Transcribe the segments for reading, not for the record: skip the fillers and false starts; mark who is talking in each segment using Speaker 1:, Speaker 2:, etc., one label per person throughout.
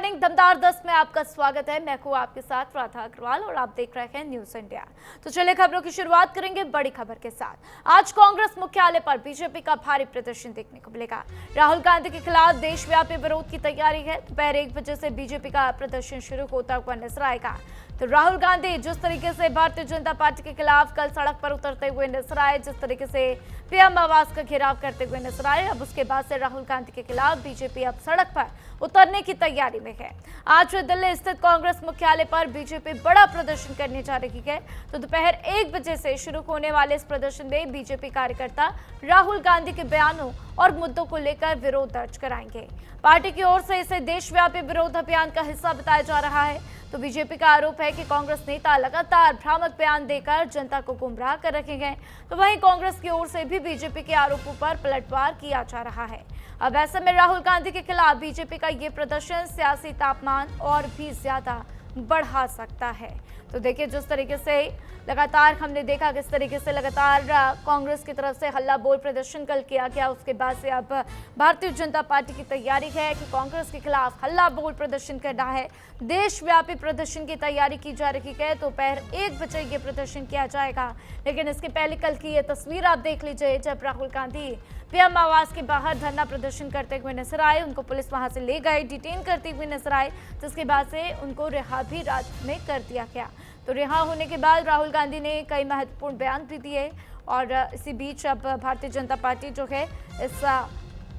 Speaker 1: Morning दमदार 10 में आपका स्वागत है। मैं हूं आपके साथ राधा अग्रवाल और आप देख रहे हैं न्यूज इंडिया। तो चलिए खबरों की शुरुआत करेंगे बड़ी खबर के साथ। आज कांग्रेस मुख्यालय पर बीजेपी का भारी प्रदर्शन देखने को मिलेगा। राहुल गांधी के खिलाफ देशव्यापी विरोध की तैयारी है। दोपहर 1 बजे से बीजेपी का प्रदर्शन शुरू होता हुआ नजर आएगा। तो राहुल गांधी जिस तरीके से भारतीय जनता पार्टी के खिलाफ कल सड़क पर उतरते हुए नजर आए, जिस तरीके से पीएम आवास का घेराव करते हुए नजर आए, अब उसके बाद से राहुल गांधी के खिलाफ बीजेपी अब सड़क पर उतरने की तैयारी में है। आज दिल्ली स्थित कांग्रेस मुख्यालय पर बीजेपी बड़ा प्रदर्शन करने जा रही है। तो दोपहर 1 बजे से शुरू होने वाले इस प्रदर्शन में बीजेपी कार्यकर्ता राहुल गांधी के बयानों और मुद्दों को लेकर विरोध दर्ज कराएंगे। पार्टी की ओर से इसे देशव्यापी विरोध अभियान का हिस्सा बताया जा रहा है। तो बीजेपी का आरोप है कि कांग्रेस नेता लगातार भ्रामक बयान देकर जनता को गुमराह कर रखे हैं। तो वहीं कांग्रेस की ओर से भी बीजेपी के आरोपों पर पलटवार किया जा रहा है। अब ऐसे में राहुल गांधी के खिलाफ बीजेपी का ये प्रदर्शन सियासी तापमान और भी ज्यादा बढ़ा सकता है। तो देखिए, जिस तरीके से लगातार हमने देखा किस तरीके से लगातार कांग्रेस की तरफ से हल्ला बोल प्रदर्शन कल किया गया, उसके बाद से अब भारतीय जनता पार्टी की तैयारी है कि कांग्रेस के खिलाफ हल्ला बोल प्रदर्शन करना है। देशव्यापी प्रदर्शन की तैयारी की जा रही है। दोपहर 1 बजे ये प्रदर्शन किया जाएगा। लेकिन इसके पहले कल की ये तस्वीर आप देख लीजिए, जब राहुल गांधी पीएम आवास के बाहर धरना प्रदर्शन करते हुए नजर आए। उनको पुलिस वहां से ले गए, डिटेन करते हुए नजर आए, जिसके बाद से उनको रिहा भी रात में कर दिया गया। तो रिहा होने के बाद राहुल गांधी ने कई महत्वपूर्ण बयान भी दिए और इसी बीच अब भारतीय जनता पार्टी जो है इस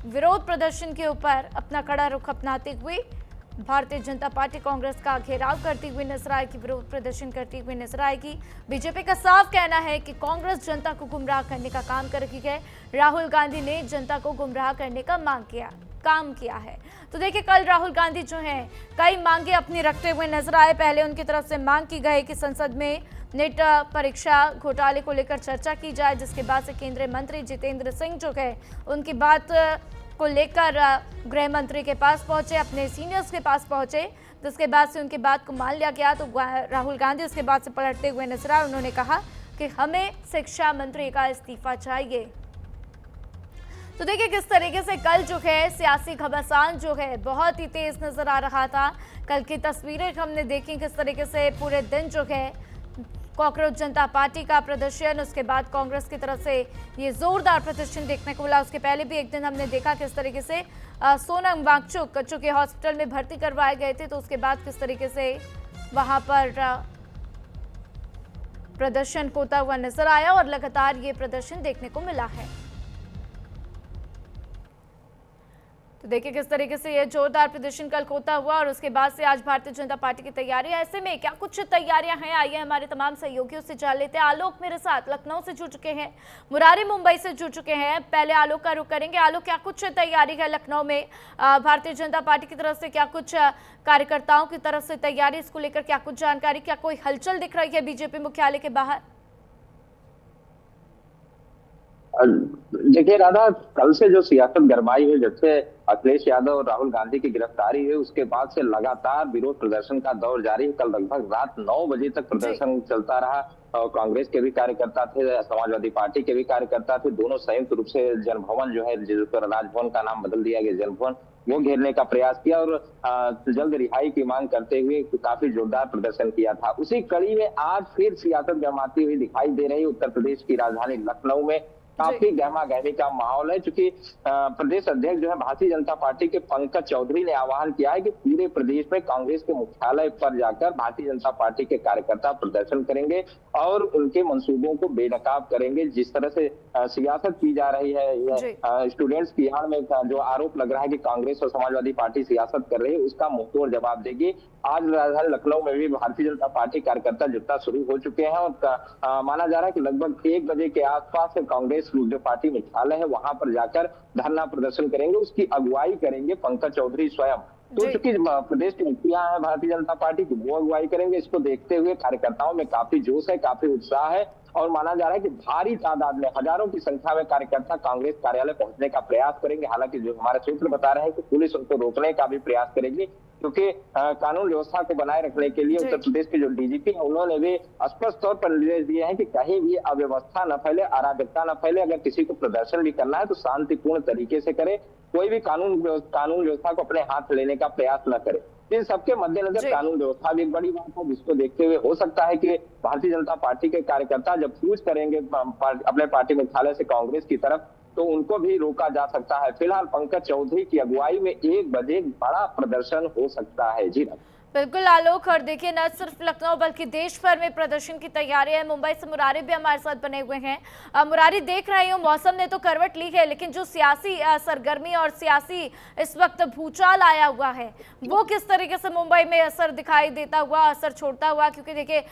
Speaker 1: विरोध प्रदर्शन के ऊपर अपना कड़ा रुख अपनाते हुए भारतीय जनता पार्टी कांग्रेस का घेराव करती हुई नजर आएगी, विरोध प्रदर्शन करती हुई नजर आएगी। बीजेपी का साफ कहना है कि कांग्रेस जनता को गुमराह करने का काम कर रही है। राहुल गांधी ने जनता को गुमराह करने का काम किया है। तो देखिए, कल राहुल गांधी जो हैं कई मांगे अपनी रखते हुए नजर आए। पहले उनकी तरफ से मांग की गई कि संसद में नेट परीक्षा घोटाले को लेकर चर्चा की जाए, जिसके बाद से केंद्रीय मंत्री जितेंद्र सिंह जो है उनकी बात को लेकर गृह मंत्री के पास पहुंचे, अपने सीनियर्स के पास पहुंचे, जिसके बाद से उनकी बात को मान लिया गया। तो राहुल गांधी उसके बाद से पलटते हुए नजर आए। उन्होंने कहा कि हमें शिक्षा मंत्री का इस्तीफा चाहिए। तो देखिए, किस तरीके से कल जो है सियासी घमासान जो है बहुत ही तेज नजर आ रहा था। कल की तस्वीरें हमने देखी, किस तरीके से पूरे दिन जो है कॉकरोच जनता पार्टी का प्रदर्शन, उसके बाद कांग्रेस की तरफ से ये जोरदार प्रदर्शन देखने को मिला। उसके पहले भी एक दिन हमने देखा किस तरीके से सोनम वांगचुक जो कि हॉस्पिटल में भर्ती करवाए गए थे, तो उसके बाद किस तरीके से वहां पर प्रदर्शन होता हुआ नजर आया और लगातार ये प्रदर्शन देखने को मिला है। तो देखिए किस तरीके से ये जोरदार प्रदर्शन कल होता हुआ और उसके बाद से आज भारतीय जनता पार्टी की तैयारी है। ऐसे में क्या कुछ तैयारियां हैं, आइए हमारे तमाम सहयोगियों से जान लेते हैं। आलोक मेरे साथ लखनऊ से जुड़ चुके हैं, मुरारी मुंबई से जुड़ चुके हैं। पहले आलोक का रुख करेंगे। आलोक, क्या कुछ तैयारी है लखनऊ में भारतीय जनता पार्टी की तरफ से, क्या कुछ कार्यकर्ताओं की तरफ से तैयारी, इसको लेकर क्या कुछ जानकारी, क्या कोई हलचल दिख रही है बीजेपी मुख्यालय के बाहर?
Speaker 2: देखिए राधा, कल से जो सियासत गरमाई है, जब से अखिलेश यादव और राहुल गांधी की गिरफ्तारी हुई, उसके बाद से लगातार विरोध प्रदर्शन का दौर जारी है। कल लगभग रात 9 बजे तक प्रदर्शन चलता रहा और कांग्रेस के भी कार्यकर्ता थे, समाजवादी पार्टी के भी कार्यकर्ता थे, दोनों संयुक्त रूप से जनभवन जो है, जिस पर राजभवन का नाम बदल दिया गया जनभवन, वो घेरने का प्रयास किया और जल्द रिहाई की मांग करते हुए काफी जोरदार प्रदर्शन किया था। उसी कड़ी में आज फिर सियासत गरमाती हुई दिखाई दे रही। उत्तर प्रदेश की राजधानी लखनऊ में काफी गहमा गहमी का माहौल है, क्योंकि प्रदेश अध्यक्ष जो है भारतीय जनता पार्टी के पंकज चौधरी ने आह्वान किया है कि पूरे प्रदेश में कांग्रेस के मुख्यालय पर जाकर भारतीय जनता पार्टी के कार्यकर्ता प्रदर्शन करेंगे और उनके मंसूबों को बेनकाब करेंगे। जिस तरह से सियासत की जा रही है, स्टूडेंट्स की आड़ में जो आरोप लग रहा है कि कांग्रेस और समाजवादी पार्टी सियासत कर रही है, उसका मुंहतोड़ जवाब देगी। आज राजधानी लखनऊ में भी भारतीय जनता पार्टी कार्यकर्ता जुटना शुरू हो चुके हैं और माना जा रहा है कि लगभग 1 बजे के आसपास कांग्रेस जो पार्टी मुख्यालय है वहां पर जाकर धरना प्रदर्शन करेंगे। उसकी अगुवाई करेंगे पंकज चौधरी स्वयं। तो चूंकि प्रदेश की मुखिया है भारतीय जनता पार्टी की, वो अगुवाई करेंगे। इसको देखते हुए कार्यकर्ताओं में काफी जोश है, काफी उत्साह है और माना जा रहा है कि भारी तादाद में, हजारों की संख्या में कार्यकर्ता कांग्रेस कार्यालय पहुंचने का प्रयास करेंगे। हालांकि जो हमारे सूत्र बता रहे हैं कि पुलिस उनको रोकने का भी प्रयास करेगी, क्योंकि कानून व्यवस्था को बनाए रखने के लिए उत्तर प्रदेश के जो डीजीपी हैं उन्होंने भी स्पष्ट तौर पर निर्देश दिए हैं कि कहीं भी अव्यवस्था न फैले, अराजकता न फैले। अगर किसी को प्रदर्शन भी करना है तो शांतिपूर्ण तरीके से करे, कोई भी कानून व्यवस्था को अपने हाथ लेने का प्रयास न करे। इन सबके मद्देनजर कानून व्यवस्था भी एक बड़ी बात है, जिसको देखते हुए हो सकता है कि भारतीय जनता पार्टी के कार्यकर्ता जब कूच करेंगे अपने पार्टी मुख्यालय से कांग्रेस की तरफ, तो उनको भी रोका जा सकता है। फिलहाल पंकज चौधरी की अगुवाई में 1 बजे बड़ा प्रदर्शन हो सकता है। जी
Speaker 1: बिल्कुल आलोक, और देखिए न सिर्फ लखनऊ बल्कि देश भर में प्रदर्शन की तैयारी है। मुंबई से मुरारी भी हमारे साथ बने हुए हैं। मुरारी, देख रही हूँ मौसम ने तो करवट ली है, लेकिन जो सियासी सरगर्मी और सियासी इस वक्त भूचाल आया हुआ है, वो किस तरीके से मुंबई में असर दिखाई देता हुआ, असर छोड़ता हुआ? क्योंकि देखिए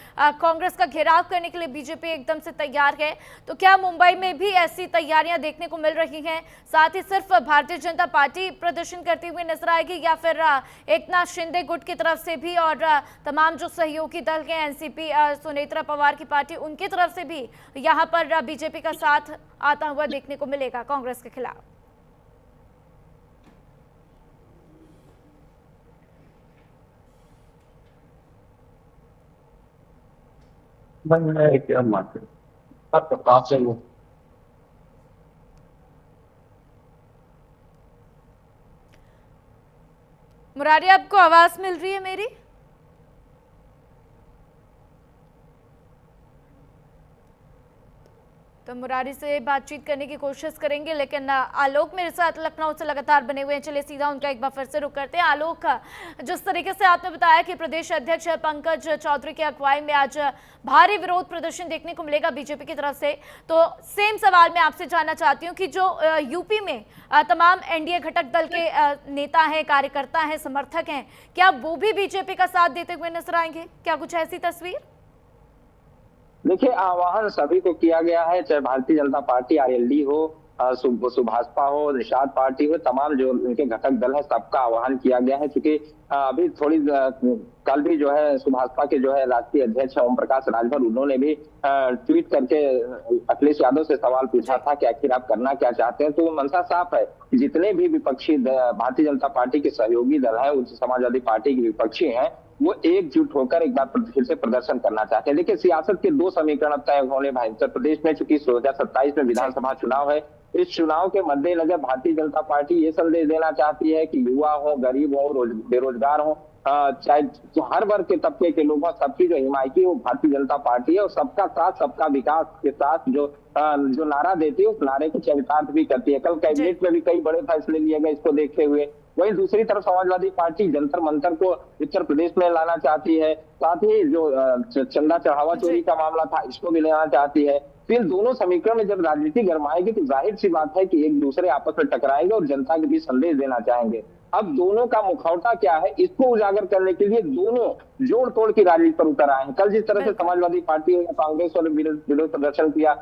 Speaker 1: कांग्रेस का घेराव करने के लिए बीजेपी एकदम से तैयार है, तो क्या मुंबई में भी ऐसी तैयारियां देखने को मिल रही हैं? साथ ही सिर्फ भारतीय जनता पार्टी प्रदर्शन करती हुई नजर आएगी या फिर एकनाथ शिंदे गुट की तरफ से भी और तमाम जो सहयोगी दल के एनसीपी, सुनेत्रा पवार की पार्टी, उनकी तरफ से भी यहां पर बीजेपी का साथ आता हुआ देखने को मिलेगा कांग्रेस के खिलाफ? मुरारी, आपको आवाज मिल रही है मेरी? तो मुरारी से बातचीत करने की कोशिश करेंगे, लेकिन आलोक मेरे साथ लखनऊ से लगातार बने हुए हैं। चलिए सीधा उनका एक बार फिर से रुक करते हैं। आलोक, जिस तरीके से आपने बताया कि प्रदेश अध्यक्ष पंकज चौधरी की अगुवाई में आज भारी विरोध प्रदर्शन देखने को मिलेगा बीजेपी की तरफ से, तो सेम सवाल मैं आपसे जानना चाहती हूँ कि जो यूपी में तमाम एनडीए घटक दल के नेता हैं, कार्यकर्ता हैं, समर्थक हैं, क्या वो भी बीजेपी का साथ देते हुए नजर आएंगे? क्या कुछ ऐसी तस्वीर?
Speaker 2: देखिए, आह्वान सभी को किया गया है, चाहे भारतीय जनता पार्टी आरएलडी हो, सुभाषपा हो, निषाद पार्टी हो, तमाम जो उनके घटक दल है सबका आह्वान किया गया है। क्योंकि अभी थोड़ी कल भी जो है सुभाषपा के जो है राष्ट्रीय अध्यक्ष ओम प्रकाश राजभर, उन्होंने भी ट्वीट करके अखिलेश यादव से सवाल पूछा था कि आखिर आप करना क्या चाहते हैं। तो मंशा साफ है, जितने भी विपक्षी भारतीय जनता पार्टी के सहयोगी दल है, समाजवादी पार्टी के विपक्षी है, वो एकजुट होकर एक बार फिर से प्रदर्शन करना चाहते हैं। देखिए, सियासत के 2 समीकरण तय होने भाई उत्तर प्रदेश में, चूंकि 2027 में विधानसभा चुनाव है, इस चुनाव के मद्देनजर भारतीय जनता पार्टी ये संदेश देना चाहती है कि युवा हो, गरीब हो, बेरोजगार हो, चाहे हर वर्ग के तबके के लोग हो, सबकी जो हिमायती वो भारतीय जनता पार्टी है, और सबका साथ सबका विकास के साथ जो नारा देती है, उस नारे को चरितार्थ भी करती है। कल कैबिनेट में भी कई बड़े फैसले लिए गए इसको देखते हुए। वहीं दूसरी तरफ समाजवादी पार्टी जंतर मंतर को उत्तर प्रदेश में लाना चाहती है, साथ ही जो चंदा चढ़ावा चोरी का मामला था, इसको भी लेना चाहती है। तो इन दोनों समीकरण में जब राजनीति गरमाएगी तो जाहिर सी बात है कि एक दूसरे आपस में टकराएंगे और जनता के बीच संदेश देना चाहेंगे। अब दोनों का मुखौटा क्या है, इसको उजागर करने के लिए दोनों जोड़ तोड़ की राजनीति पर उतर आए हैं। कल जिस तरह से समाजवादी पार्टी या कांग्रेस और विरोध प्रदर्शन किया,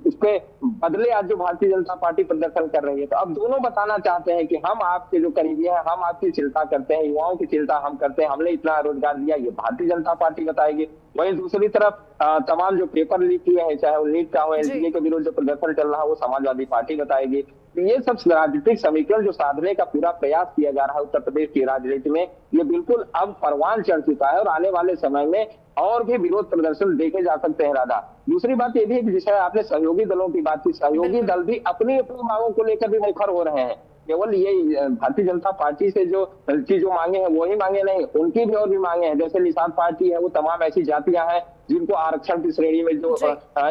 Speaker 2: उसके बदले आज जो भारतीय जनता पार्टी प्रदर्शन कर रही है, तो अब दोनों बताना चाहते हैं कि हम आपके जो करीबी हैं, हम आपकी चिंता करते हैं, युवाओं की चिंता हम करते हैं, हमने इतना रोजगार दिया, ये भारतीय जनता पार्टी बताएगी। वहीं दूसरी तरफ तमाम जो पेपर लीक हुए हैं, चाहे वो नीट का हो, एनडीए के विरुद्ध जो प्रदर्शन चल रहा है, वो समाजवादी पार्टी बताएगी। तो ये सब राजनीतिक समीकरण जो साधने का पूरा प्रयास किया जा रहा है उत्तर प्रदेश की राजनीति में, ये बिल्कुल अब परवान चढ़ चुका है और आने वाले समय में और भी विरोध प्रदर्शन देखे जा सकते हैं। राधा, दूसरी बात ये भी है कि जिस आपने सहयोगी दलों की बात की, सहयोगी दल भी अपनी अपनी मांगों को लेकर भी मुखर हो रहे हैं। केवल ये भारतीय जनता पार्टी से जो मांगे हैं वही मांगे नहीं, उनकी भी और भी मांगे हैं। जैसे निषाद पार्टी है, वो तमाम ऐसी जातियां हैं जिनको आरक्षण की श्रेणी में जो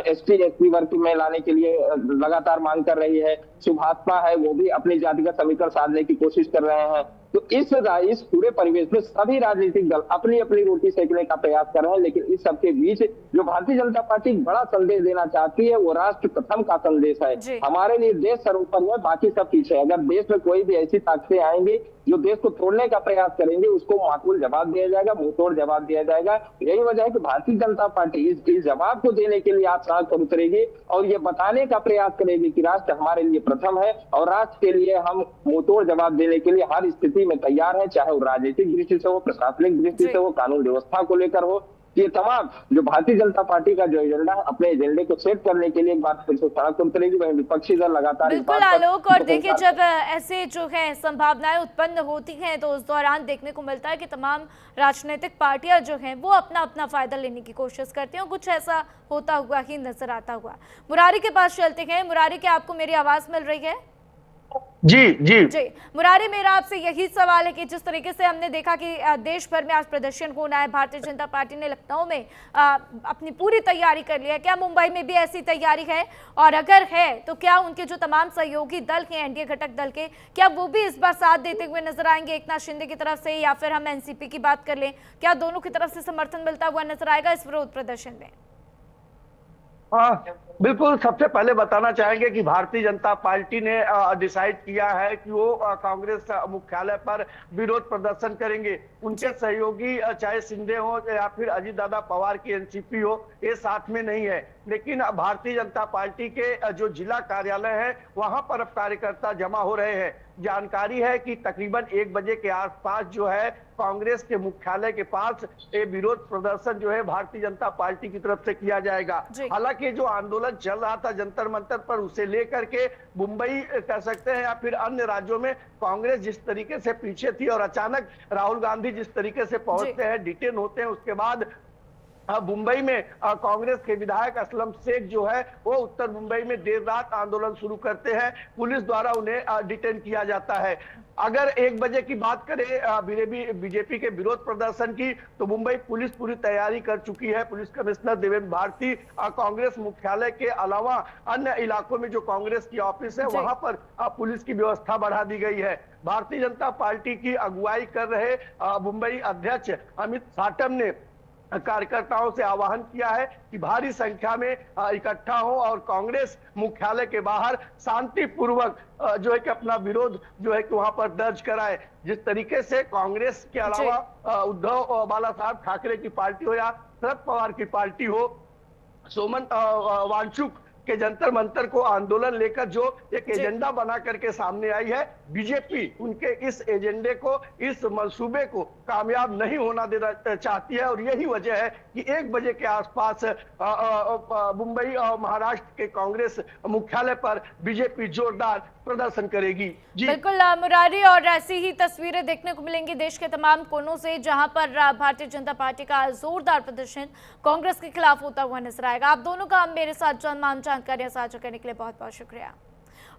Speaker 2: एसटी वर्ग में लाने के लिए लगातार मांग कर रही है। सुभाषपा है, वो भी अपनी जातिगत समीकरण साधने की कोशिश कर रहे हैं। तो इस पूरे परिवेश में सभी राजनीतिक दल अपनी अपनी रोटी सेकने का प्रयास कर रहे हैं, लेकिन इस सबके बीच जो भारतीय जनता पार्टी बड़ा संदेश देना चाहती है, वो राष्ट्र प्रथम का संदेश है। हमारे लिए देश सर्वोपरि है, बाकी सब पीछे है। अगर देश में कोई भी ऐसी ताकतें आएंगी जो देश को तोड़ने का प्रयास करेंगे, उसको माकूल जवाब दिया जाएगा, मुंहतोड़ जवाब दिया जाएगा। यही वजह है कि भारतीय जनता पार्टी इस जवाब को देने के लिए आज सड़क पर उतरेगी और ये बताने का प्रयास करेगी कि राष्ट्र हमारे लिए प्रथम है और राष्ट्र के लिए हम मुंहतोड़ जवाब देने के लिए हर स्थिति में तैयार है, चाहे वो राजनीतिक दृष्टि से हो, प्रशासनिक दृष्टि से हो, कानून व्यवस्था को लेकर हो। ये तमाम जो भारतीय जनता पार्टी का जो एजेंडा है, अपने एजेंडे को सेट करने के लिए एक बार फिर से सड़क उतरेगी। वहीं विपक्षी दल लगातार
Speaker 1: बिल्कुल आलोक, और देखिए जब ऐसे जो है संभावनाएं उत्पन्न होती हैं तो उस दौरान देखने को मिलता है कि तमाम राजनीतिक पार्टियां जो हैं वो अपना अपना फायदा लेने की कोशिश करती हैं, कुछ ऐसा होता हुआ ही नजर आता हुआ। मुरारी के पास चलते हैं। मुरारी, क्या आपको मेरी आवाज मिल रही है?
Speaker 3: जी जी
Speaker 1: जी मुरारी, मेरा आपसे यही सवाल है कि जिस तरीके से हमने देखा कि देश भर में आज प्रदर्शन होना है, भारतीय जनता पार्टी ने लखनऊ में अपनी पूरी तैयारी कर ली है, क्या मुंबई में भी ऐसी तैयारी है? और अगर है तो क्या उनके जो तमाम सहयोगी दल हैं, एनडीए घटक दल के, क्या वो भी इस बार साथ देते हुए नजर आएंगे एकनाथ शिंदे की तरफ से, या फिर हम एनसीपी की बात कर लें, क्या दोनों की तरफ से समर्थन मिलता हुआ नजर आएगा इस विरोध प्रदर्शन में?
Speaker 3: हाँ, बिल्कुल। सबसे पहले बताना चाहेंगे कि भारतीय जनता पार्टी ने डिसाइड किया है कि वो कांग्रेस मुख्यालय पर विरोध प्रदर्शन करेंगे। उनके सहयोगी चाहे शिंदे हो या फिर अजीत दादा पवार की एनसीपी हो, ये साथ में नहीं है। लेकिन भारतीय जनता पार्टी के जो जिला कार्यालय है वहां पर अब कार्यकर्ता जमा हो रहे हैं। जानकारी है कि तकरीबन 1 बजे के आसपास जो है कांग्रेस के मुख्यालय के पास ये विरोध प्रदर्शन जो है भारतीय जनता पार्टी की तरफ से किया जाएगा। हालांकि जो आंदोलन चल रहा था जंतर मंतर पर, उसे लेकर के मुंबई कह सकते हैं या फिर अन्य राज्यों में कांग्रेस जिस तरीके से पीछे थी और अचानक राहुल गांधी जिस तरीके से पहुंचते हैं, डिटेन होते हैं, उसके बाद मुंबई में कांग्रेस के विधायक असलम शेख जो है वो उत्तर मुंबई में देर रात आंदोलन शुरू करते हैं। पुलिस द्वारा उन्हें डिटेन किया जाता है। अगर 1 बजे की बात करें बीजेपी के विरोध प्रदर्शन की, तो मुंबई पुलिस पूरी तैयारी कर चुकी है। पुलिस कमिश्नर देवेंद्र भारती कांग्रेस मुख्यालय के अलावा अन्य इलाकों में जो कांग्रेस की ऑफिस है वहां पर पुलिस की व्यवस्था बढ़ा दी गई है। भारतीय जनता पार्टी की अगुवाई कर रहे मुंबई अध्यक्ष अमित साटम ने कार्यकर्ताओं से आह्वान किया है कि भारी संख्या में इकट्ठा हो और कांग्रेस मुख्यालय के बाहर शांतिपूर्वक जो है कि अपना विरोध जो है कि वहां पर दर्ज कराए। जिस तरीके से कांग्रेस के अलावा उद्धव बाला साहब ठाकरे की पार्टी हो या शरद पवार की पार्टी हो, सोमन वांगचुक के जंतर मंतर को आंदोलन लेकर जो एक एजेंडा बना करके सामने आई है, बीजेपी उनके इस एजेंडे को, इस मंसूबे को कामयाब नहीं होना देना चाहती है। और यही वजह है कि 1 बजे के आसपास मुंबई और महाराष्ट्र के कांग्रेस मुख्यालय पर बीजेपी जोरदार प्रदर्शन करेगी। जी
Speaker 1: बिल्कुल मुरारी, और ऐसी ही तस्वीरें देखने को मिलेंगी देश के तमाम कोनों से, जहां पर भारतीय जनता पार्टी का जोरदार प्रदर्शन कांग्रेस के खिलाफ होता हुआ नजर आएगा। आप दोनों का मेरे साथ तमाम जानकारियां साझा करने के लिए बहुत बहुत शुक्रिया।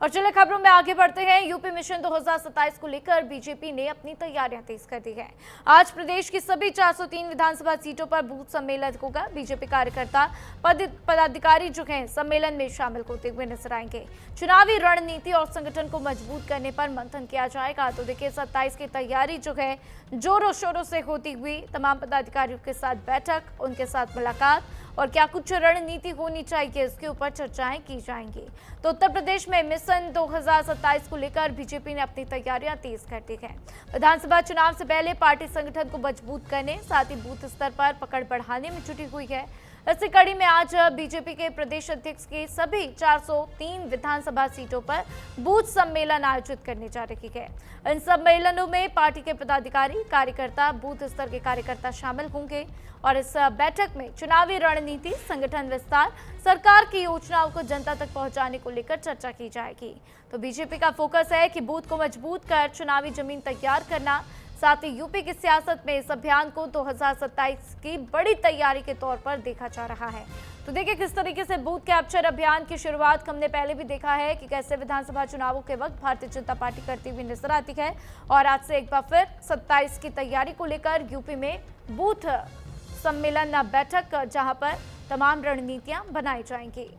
Speaker 1: और चलिए खबरों में आगे बढ़ते हैं। यूपी मिशन 2027 को लेकर बीजेपी ने अपनी तैयारियां तेज कर दी है। आज प्रदेश की सभी 403 विधानसभा सीटों पर बूथ सम्मेलन होगा। बीजेपी कार्यकर्ता पदाधिकारी जो हैं सम्मेलन में शामिल होते हुए नजर आएंगे। चुनावी रणनीति और संगठन को मजबूत करने पर मंथन किया जाएगा। तो देखिए 27 की तैयारी जो है जोरों शोरों से होती हुई, तमाम पदाधिकारियों के साथ बैठक, उनके साथ मुलाकात और क्या कुछ रणनीति होनी चाहिए इसके ऊपर चर्चाएं की जाएंगी। तो उत्तर प्रदेश में मिशन 2027 को लेकर बीजेपी ने अपनी तैयारियां तेज कर दी है। विधानसभा चुनाव से पहले पार्टी संगठन को मजबूत करने, साथ ही बूथ स्तर पर पकड़ बढ़ाने में जुटी हुई है। इसी कड़ी में आज बीजेपी के प्रदेश अध्यक्ष की सभी 403 विधानसभा सीटों पर बूथ सम्मेलन आयोजित करने जा रही है। इन सम्मेलनों में पार्टी के पदाधिकारी, कार्यकर्ता, बूथ स्तर के कार्यकर्ता शामिल होंगे और इस बैठक में चुनावी रणनीति, संगठन विस्तार, सरकार की योजनाओं को जनता तक पहुंचाने को लेकर चर्चा की जाएगी। तो बीजेपी का फोकस है कि बूथ को मजबूत कर चुनावी जमीन तैयार करना। साथ ही यूपी की सियासत में इस अभियान को 2027 की बड़ी तैयारी के तौर पर देखा जा रहा है। तो देखिए किस तरीके से बूथ कैप्चर अभियान की शुरुआत हमने पहले भी देखा है कि कैसे विधानसभा चुनावों के वक्त भारतीय जनता पार्टी करती हुई नजर आती है। और आज से एक बार फिर 27 की तैयारी को लेकर यूपी में बूथ सम्मेलन बैठक, जहां पर तमाम रणनीतियां बनाई जाएंगी।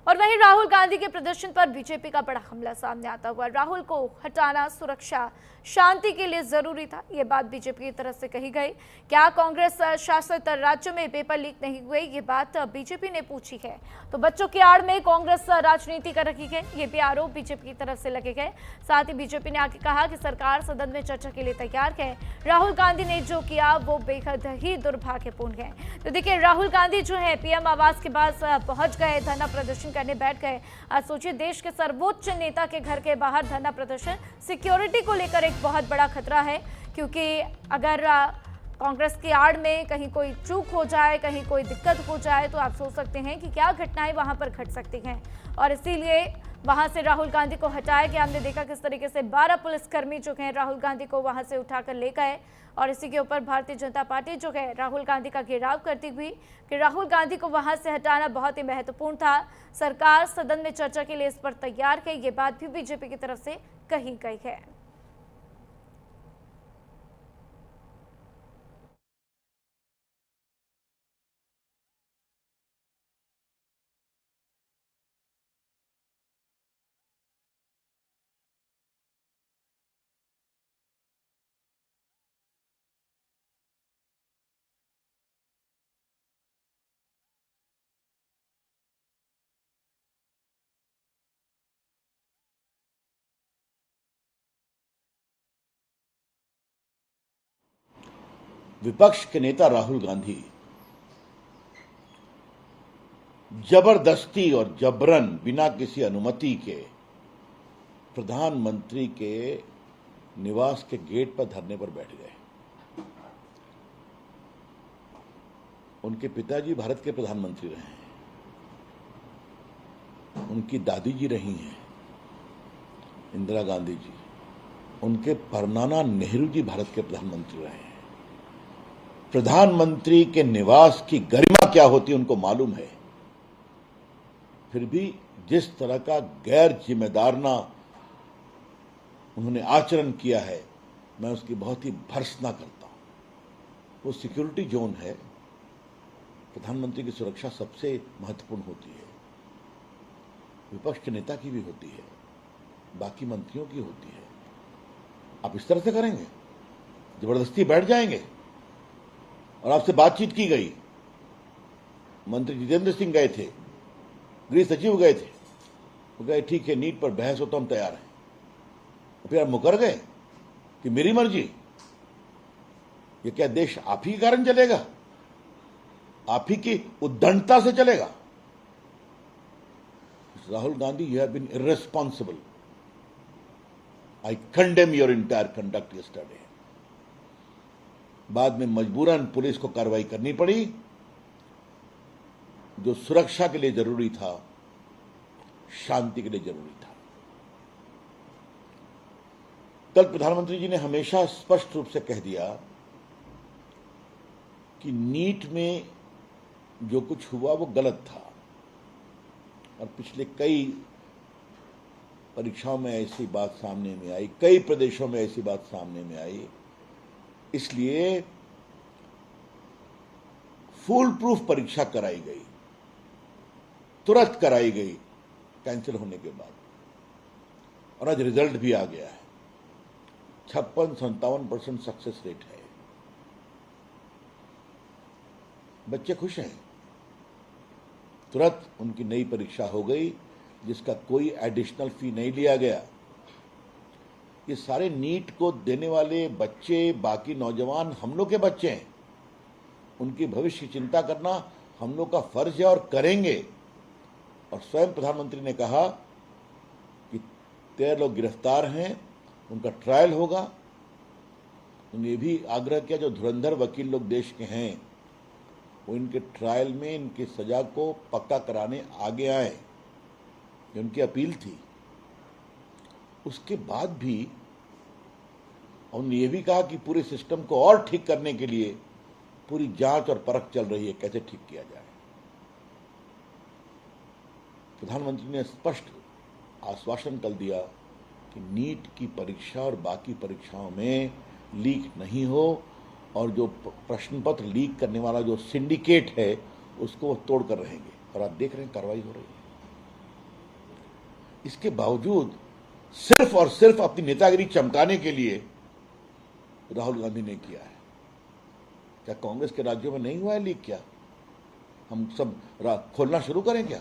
Speaker 1: और वहीं राहुल गांधी के प्रदर्शन पर बीजेपी का बड़ा हमला सामने आता हुआ। राहुल को हटाना सुरक्षा शांति के लिए जरूरी था, ये बात बीजेपी की तरफ से कही गई। क्या कांग्रेस शासित राज्यों में पेपर लीक नहीं हुए, ये बात बीजेपी ने पूछी है। तो बच्चों की आड़ में कांग्रेस राजनीति कर रही है, ये भी आरोप बीजेपी की तरफ से लगे गए। साथ ही बीजेपी ने आगे कहा कि सरकार सदन में चर्चा के लिए तैयार है। राहुल गांधी ने जो किया वो बेहद ही दुर्भाग्यपूर्ण है। तो देखिए राहुल गांधी जो है पीएम आवास के पास पहुंच गए, धरना प्रदर्शन करने बैठ गए। आज सोचिए देश के सर्वोच्च नेता के घर के बाहर धरना प्रदर्शन, सिक्योरिटी को लेकर एक बहुत बड़ा खतरा है, क्योंकि अगर कांग्रेस की आड़ में कहीं कोई चूक हो जाए, कहीं कोई दिक्कत हो जाए, तो आप सोच सकते हैं कि क्या घटनाएं वहां पर घट सकती हैं। और इसीलिए वहां से राहुल गांधी को हटाया गया। हमने देखा किस तरीके से 12 पुलिसकर्मी जो हैं राहुल गांधी को वहां से उठाकर ले गए और इसी के ऊपर भारतीय जनता पार्टी जो है राहुल गांधी का घेराव करती हुई कि राहुल गांधी को वहां से हटाना बहुत ही महत्वपूर्ण था। सरकार सदन में चर्चा के लिए इस पर तैयार है, ये बात भी बीजेपी की तरफ से कही गई है।
Speaker 4: विपक्ष के नेता राहुल गांधी जबरदस्ती और जबरन बिना किसी अनुमति के प्रधानमंत्री के निवास के गेट पर धरने पर बैठ गए। उनके पिताजी भारत के प्रधानमंत्री रहे हैं, उनकी दादी जी रही हैं इंदिरा गांधी जी, उनके परनाना नेहरू जी भारत के प्रधानमंत्री रहे हैं। प्रधानमंत्री के निवास की गरिमा क्या होती है उनको मालूम है। फिर भी जिस तरह का गैर जिम्मेदाराना उन्होंने आचरण किया है, मैं उसकी बहुत ही भर्त्सना करता हूं। वो सिक्योरिटी जोन है, प्रधानमंत्री की सुरक्षा सबसे महत्वपूर्ण होती है, विपक्ष के नेता की भी होती है, बाकी मंत्रियों की होती है। आप इस तरह से करेंगे, जबरदस्ती बैठ जाएंगे। और आपसे बातचीत की गई, मंत्री जितेंद्र सिंह गए थे, गृह सचिव गए थे, वो कहे ठीक है नीट पर बहस हो तो हम तैयार हैं। तो फिर आप मुकर गए कि मेरी मर्जी। ये क्या देश आप ही के कारण चलेगा? आप ही की उद्दंडता से चलेगा? Rahul Gandhi, you have been irresponsible. I condemn your entire conduct yesterday. बाद में मजबूरन पुलिस को कार्रवाई करनी पड़ी, जो सुरक्षा के लिए जरूरी था, शांति के लिए जरूरी था। कल प्रधानमंत्री जी ने हमेशा स्पष्ट रूप से कह दिया कि नीट में जो कुछ हुआ वो गलत था, और पिछले कई परीक्षाओं में ऐसी बात सामने में आई, कई प्रदेशों में ऐसी बात सामने में आई। इसलिए फुल प्रूफ परीक्षा कराई गई, तुरंत कराई गई कैंसिल होने के बाद, और आज रिजल्ट भी आ गया है। 56-57% सक्सेस रेट है। बच्चे खुश हैं। तुरंत उनकी नई परीक्षा हो गई, जिसका कोई एडिशनल फी नहीं लिया गया। ये सारे नीट को देने वाले बच्चे, बाकी नौजवान हम लोग के बच्चे हैं। उनकी भविष्य की चिंता करना हम लोग का फर्ज है, और करेंगे। और स्वयं प्रधानमंत्री ने कहा कि 13 लोग गिरफ्तार हैं, उनका ट्रायल होगा। उन्होंने ये भी आग्रह किया जो धुरंधर वकील लोग देश के हैं, वो इनके ट्रायल में इनकी सजा को पक्का कराने आगे आए। ये उनकी अपील थी। उसके बाद भी उन्होंने ये भी कहा कि पूरे सिस्टम को और ठीक करने के लिए पूरी जांच और परख चल रही है, कैसे ठीक किया जाए। प्रधानमंत्री ने स्पष्ट आश्वासन कल दिया कि नीट की परीक्षा और बाकी परीक्षाओं में लीक नहीं हो, और जो प्रश्न पत्र लीक करने वाला जो सिंडिकेट है उसको वो तोड़ कर रहेंगे। और आप देख रहे हैं कार्रवाई हो रही है। इसके बावजूद सिर्फ और सिर्फ अपनी नेतागिरी चमकाने के लिए राहुल गांधी ने किया है। क्या कांग्रेस के राज्यों में नहीं हुआ है लीक? क्या हम सब खोलना शुरू करें क्या?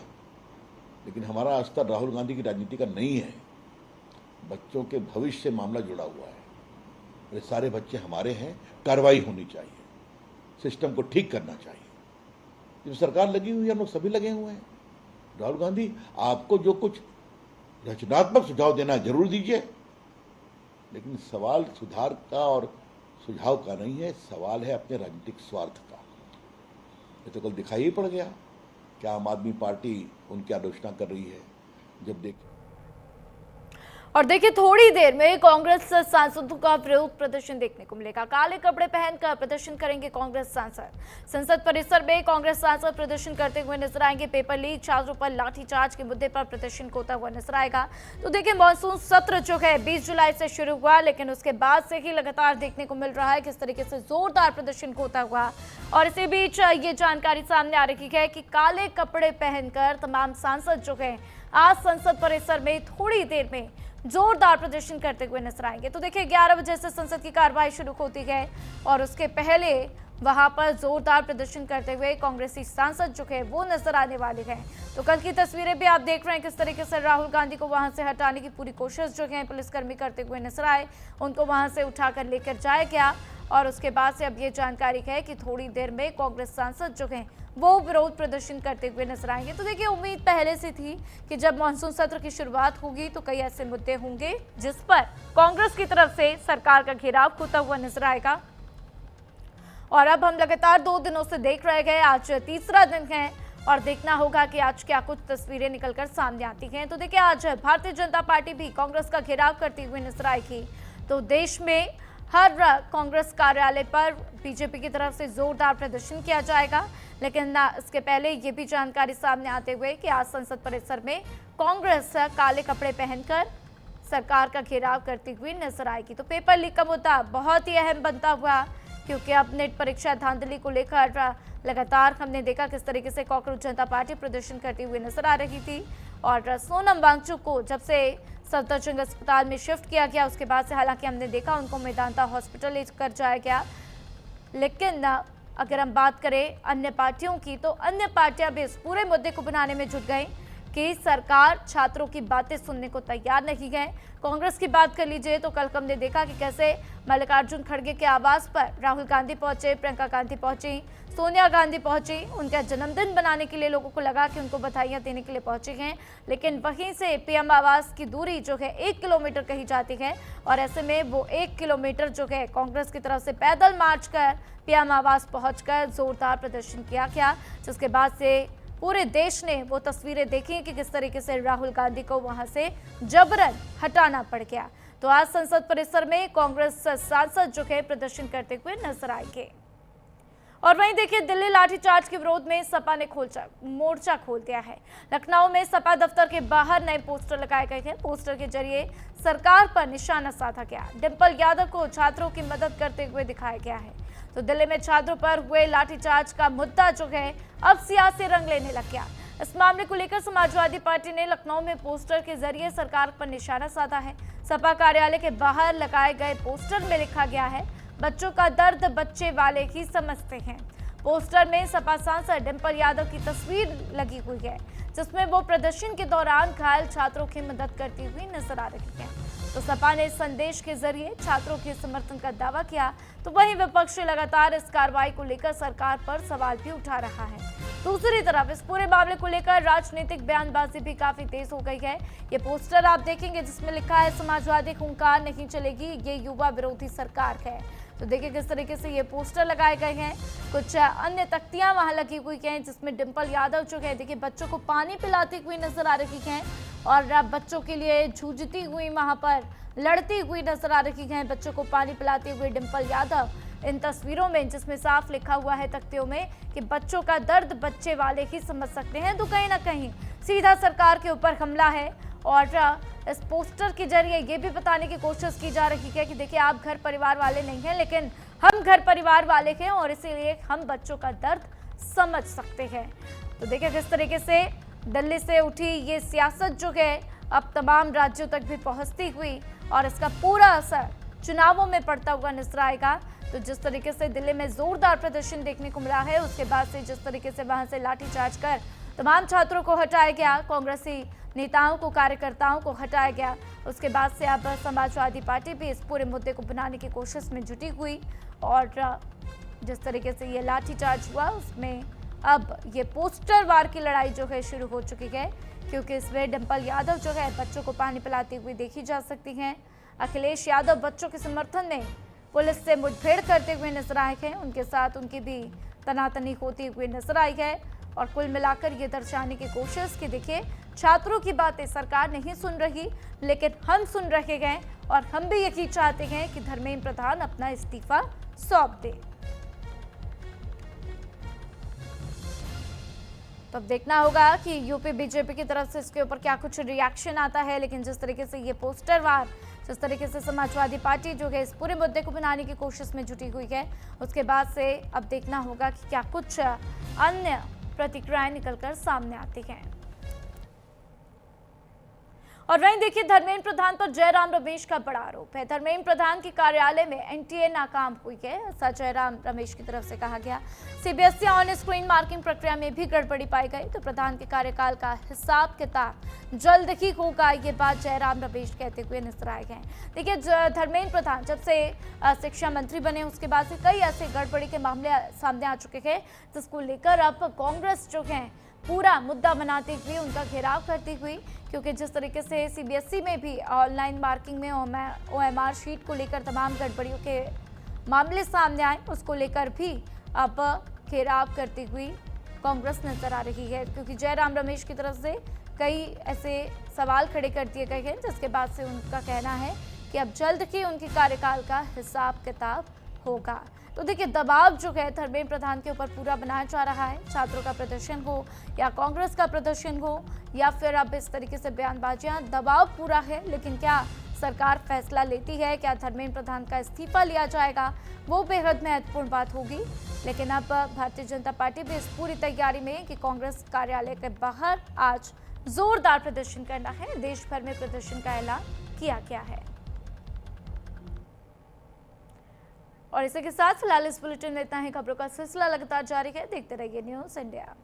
Speaker 4: लेकिन हमारा स्तर राहुल गांधी की राजनीति का नहीं है। बच्चों के भविष्य से मामला जुड़ा हुआ है। ये सारे बच्चे हमारे हैं, कार्रवाई होनी चाहिए, सिस्टम को ठीक करना चाहिए। जब सरकार लगी हुई है, हम लोग सभी लगे हुए हैं। राहुल गांधी, आपको जो कुछ रचनात्मक सुझाव देना जरूर दीजिए, लेकिन सवाल सुधार का और सुझाव का नहीं है, सवाल है अपने राजनीतिक स्वार्थ का। ये तो कल दिखाई ही पड़ गया। क्या आम आदमी पार्टी उनकी आलोचना कर रही है? जब देख
Speaker 1: और देखिए थोड़ी देर में कांग्रेस सांसदों का विरोध प्रदर्शन देखने को मिलेगा। काले कपड़े पहनकर प्रदर्शन करेंगे कांग्रेस सांसद। संसद परिसर में कांग्रेस सांसद प्रदर्शन करते हुए नजर आएंगे। पेपर लीक, छात्रों पर लाठीचार्ज के मुद्दे पर प्रदर्शन होता हुआ नजर आएगा। तो देखिए मानसून सत्र जो है 20 जुलाई से शुरू हुआ, लेकिन उसके बाद से ही लगातार देखने को मिल रहा है किस तरीके से जोरदार प्रदर्शन होता हुआ। और इसी बीच ये जानकारी सामने आ रही है कि काले कपड़े पहनकर तमाम सांसद जो है आज संसद परिसर में थोड़ी देर में जोरदार प्रदर्शन करते हुए नजर आएंगे। तो देखिए 11 बजे से संसद की कार्रवाई शुरू होती है और उसके पहले वहां पर जोरदार प्रदर्शन करते हुए कांग्रेसी सांसद जो है वो नजर आने वाले हैं। तो कल की तस्वीरें भी आप देख रहे हैं किस तरीके से राहुल गांधी को वहां से हटाने की पूरी कोशिश जो है पुलिसकर्मी करते हुए नजर आए, उनको वहां से उठाकर लेकर जाया गया। और उसके बाद से अब ये जानकारी है कि थोड़ी देर में कांग्रेस सांसद जो हैं वो विरोध प्रदर्शन करते हुए नजर आएंगे। तो देखिए उम्मीद पहले से थी कि जब मानसून सत्र की शुरुआत होगी तो कई ऐसे मुद्दे होंगे जिस पर कांग्रेस की तरफ से सरकार का घेराव होता हुआ नजर आएगा। और अब हम लगातार 2 दिनों से देख रहे हैं, आज तीसरा दिन है और देखना होगा कि आज क्या कुछ तस्वीरें निकलकर सामने आती हैं। तो देखिए आज भारतीय जनता पार्टी भी कांग्रेस का घेराव करती हुई नजर आएगी। तो देश में हर कांग्रेस कार्यालय पर बीजेपी की तरफ से जोरदार प्रदर्शन किया जाएगा। लेकिन इसके पहले ये भी जानकारी सामने आते हुए कि आज संसद परिसर में कांग्रेस काले कपड़े पहनकर सरकार का घेराव करती हुई नजर आएगी। तो पेपर लीक का मुद्दा बहुत ही अहम बनता हुआ, क्योंकि अब नेट परीक्षा धांधली को लेकर लगातार हमने देखा किस तरीके से कांग्रेस जनता पार्टी प्रदर्शन करती हुई नजर आ रही थी। और सोनम वांगचुक को जब से सफदरजंग अस्पताल में शिफ्ट किया गया उसके बाद से हालांकि हमने देखा उनको मेदांता हॉस्पिटल लेकर जाया गया। लेकिन अगर हम बात करें अन्य पार्टियों की, तो अन्य पार्टियां भी इस पूरे मुद्दे को बनाने में जुट गई कि सरकार छात्रों की बातें सुनने को तैयार नहीं है। कांग्रेस की बात कर लीजिए तो कल हमने देखा कि कैसे मल्लिकार्जुन खड़गे के आवास पर राहुल गांधी पहुंचे, प्रियंका गांधी पहुंची, सोनिया गांधी पहुंची। उनका जन्मदिन बनाने के लिए लोगों को लगा कि उनको बधाइयां देने के लिए पहुंचे हैं, लेकिन वहीं से पीएम आवास की दूरी जो है 1 किलोमीटर कही जाती है। और ऐसे में वो 1 किलोमीटर जो है कांग्रेस की तरफ से पैदल मार्च कर पीएम आवास पहुंचकर जोरदार प्रदर्शन किया गया, जिसके बाद से पूरे देश ने वो तस्वीरें देखी कि किस तरीके से राहुल गांधी को वहां से जबरन हटाना पड़ गया। तो आज संसद परिसर में कांग्रेस सांसद जो है प्रदर्शन करते हुए नजर आएंगे। और वहीं देखिए दिल्ली लाठीचार्ज के विरोध में सपा ने मोर्चा खोल दिया है। लखनऊ में सपा दफ्तर के बाहर नए पोस्टर लगाए गए हैं। पोस्टर के जरिए सरकार पर निशाना साधा गया। डिंपल यादव को छात्रों की मदद करते हुए दिखाया गया है। तो दिल्ली में छात्रों पर हुए लाठीचार्ज का मुद्दा जो है अब सियासी रंग लेने लग गया। इस मामले को लेकर समाजवादी पार्टी ने लखनऊ में पोस्टर के जरिए सरकार पर निशाना साधा है। सपा कार्यालय के बाहर लगाए गए पोस्टर में लिखा गया है, बच्चों का दर्द बच्चे वाले ही समझते हैं। पोस्टर में सपा सांसद डिंपल यादव की तस्वीर लगी हुई है, जिसमें वो प्रदर्शन के दौरान घायल छात्रों की मदद करती हुई नजर आ रही है। तो सपा ने इस संदेश के जरिए छात्रों के समर्थन का दावा किया। तो वहीं विपक्ष लगातार इस कार्रवाई को लेकर सरकार पर सवाल भी उठा रहा है। दूसरी तरफ इस पूरे मामले को लेकर राजनीतिक बयानबाजी भी काफी तेज हो गई है। ये पोस्टर आप देखेंगे जिसमें लिखा है, समाजवादी हुंकार नहीं चलेगी, ये युवा विरोधी सरकार है। तो देखिए किस तरीके से ये पोस्टर लगाए गए हैं। कुछ अन्य तख्तियां वहां लगी हुई हैं जिसमें डिंपल यादव जो है देखिए बच्चों को पानी पिलाती हुई नजर आ रही हैं और बच्चों के लिए जूझती हुई वहां पर लड़ती हुई नजर आ रही हैं। बच्चों को पानी पिलाते हुए डिंपल यादव इन तस्वीरों में, जिसमें साफ लिखा हुआ है तख्तियों में कि बच्चों का दर्द बच्चे वाले ही समझ सकते हैं। तो कहीं ना कहीं सीधा सरकार के ऊपर हमला है। और इस पोस्टर के जरिए ये भी बताने की कोशिश की जा रही है कि देखिए आप घर परिवार वाले नहीं हैं, लेकिन हम घर परिवार वाले हैं और इसीलिए हम बच्चों का दर्द समझ सकते हैं। तो देखिए किस तरीके से दिल्ली से उठी ये सियासत जो है अब तमाम राज्यों तक भी पहुंचती हुई और इसका पूरा असर चुनावों में पड़ता हुआ नजर आएगा। तो जिस तरीके से दिल्ली में जोरदार प्रदर्शन देखने को मिला है, उसके बाद से जिस तरीके से वहां से लाठीचार्ज कर तमाम छात्रों को हटाया गया, कांग्रेसी नेताओं को, कार्यकर्ताओं को हटाया गया, उसके बाद से अब समाजवादी पार्टी भी इस पूरे मुद्दे को बनाने की कोशिश में जुटी हुई। और जिस तरीके से ये लाठीचार्ज हुआ उसमें अब ये पोस्टर वार की लड़ाई जो है शुरू हो चुकी है, क्योंकि इसमें डिंपल यादव जो है बच्चों को पानी पिलाती हुई देखी जा सकती हैं। अखिलेश यादव बच्चों के समर्थन में पुलिस से मुठभेड़ करते हुए नजर आए हैं, उनके साथ उनकी भी तनातनी होती हुई नजर आई है। और कुल मिलाकर ये दर्शाने की कोशिश कि देखिए छात्रों की बातें सरकार नहीं सुन रही, लेकिन हम सुन रहे हैं और हम भी यही चाहते हैं कि धर्मेंद्र प्रधान अपना इस्तीफा सौंप दें। तो अब देखना होगा कि यूपी बीजेपी की तरफ से इसके ऊपर क्या कुछ रिएक्शन आता है। लेकिन जिस तरीके से ये पोस्टर वार, जिस तरीके से समाजवादी पार्टी जो है इस पूरे मुद्दे को बनाने की कोशिश में जुटी हुई है, उसके बाद से अब देखना होगा कि क्या कुछ अन्य प्रतिक्रियाएं निकलकर सामने आती हैं। और वहीं देखिए, धर्मेंद्र प्रधान पर जयराम रमेश का बड़ा आरोप है। धर्मेंद्र प्रधान के कार्यालय में एनटीए नाकाम हुई है, ऐसा जयराम रमेश की तरफ से कहा गया। सीबीएसई ऑन स्क्रीन मार्किंग प्रक्रिया में भी गड़बड़ी पाई गई, तो प्रधान के कार्यकाल का हिसाब किताब जल्द ही होगा, ये बात जयराम रमेश कहते हुए नजर आए गए। देखिए, धर्मेंद्र प्रधान जब से शिक्षा मंत्री बने उसके बाद से कई ऐसे गड़बड़ी के मामले सामने आ चुके हैं, जिसको लेकर अब कांग्रेस जो है पूरा मुद्दा बनाते हुए उनका घेराव करती हुई, क्योंकि जिस तरीके से सीबीएसई में भी ऑनलाइन मार्किंग में ओएमआर शीट को लेकर तमाम गड़बड़ियों के मामले सामने आए, उसको लेकर भी अब घेराव करती हुई कांग्रेस नजर आ रही है। क्योंकि जयराम रमेश की तरफ से कई ऐसे सवाल खड़े कर दिए गए हैं, जिसके बाद से उनका कहना है कि अब जल्द ही उनके कार्यकाल का हिसाब किताब होगा। तो देखिए, दबाव जो है धर्मेंद्र प्रधान के ऊपर पूरा बनाया जा रहा है, छात्रों का प्रदर्शन हो या कांग्रेस का प्रदर्शन हो या फिर अब इस तरीके से बयानबाजियां, दबाव पूरा है। लेकिन क्या सरकार फैसला लेती है, क्या धर्मेंद्र प्रधान का इस्तीफा लिया जाएगा, वो बेहद महत्वपूर्ण बात होगी। लेकिन अब भारतीय जनता पार्टी भी इस पूरी तैयारी में कि कांग्रेस कार्यालय के बाहर आज जोरदार प्रदर्शन करना है। देश भर में प्रदर्शन का ऐलान किया गया है। और इसी के साथ फिलहाल इस बुलेटिन में इतना ही। खबरों का सिलसिला लगातार जारी है, देखते रहिए न्यूज़ इंडिया।